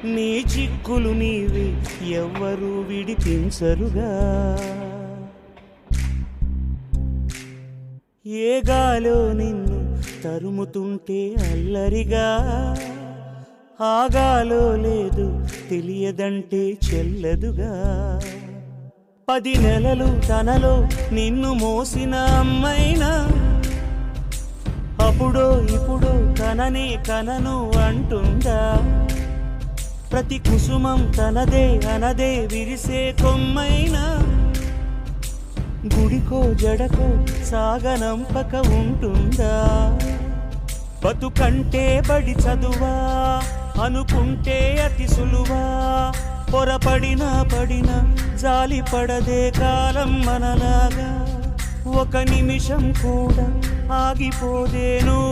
నీ చిక్కులు నీవే ఎవ్వరూ విడిపించరుగా. ఏ గాలో నిన్ను తరుముతుంటే అల్లరిగా, ఆగాలో లేదు తెలియదంటే చెల్లదుగా. 10 నెలలు తనలో నిన్ను మోసిన అమ్మైనా అప్పుడో ఇప్పుడో కననే కనను అంటుందా. ప్రతి కుసుమం తనదే అనదే విరిసే కొమ్మైనా గుడికో జడకో సాగనంపక ఉంటుందా. బతుకంటే బడి చదువా అనుకుంటే అతి సులువా, పొరపడినా పడినా జాలి పడదే కాలం మనలాగా. ఒక నిమిషం కూడా ఆగిపోదేను.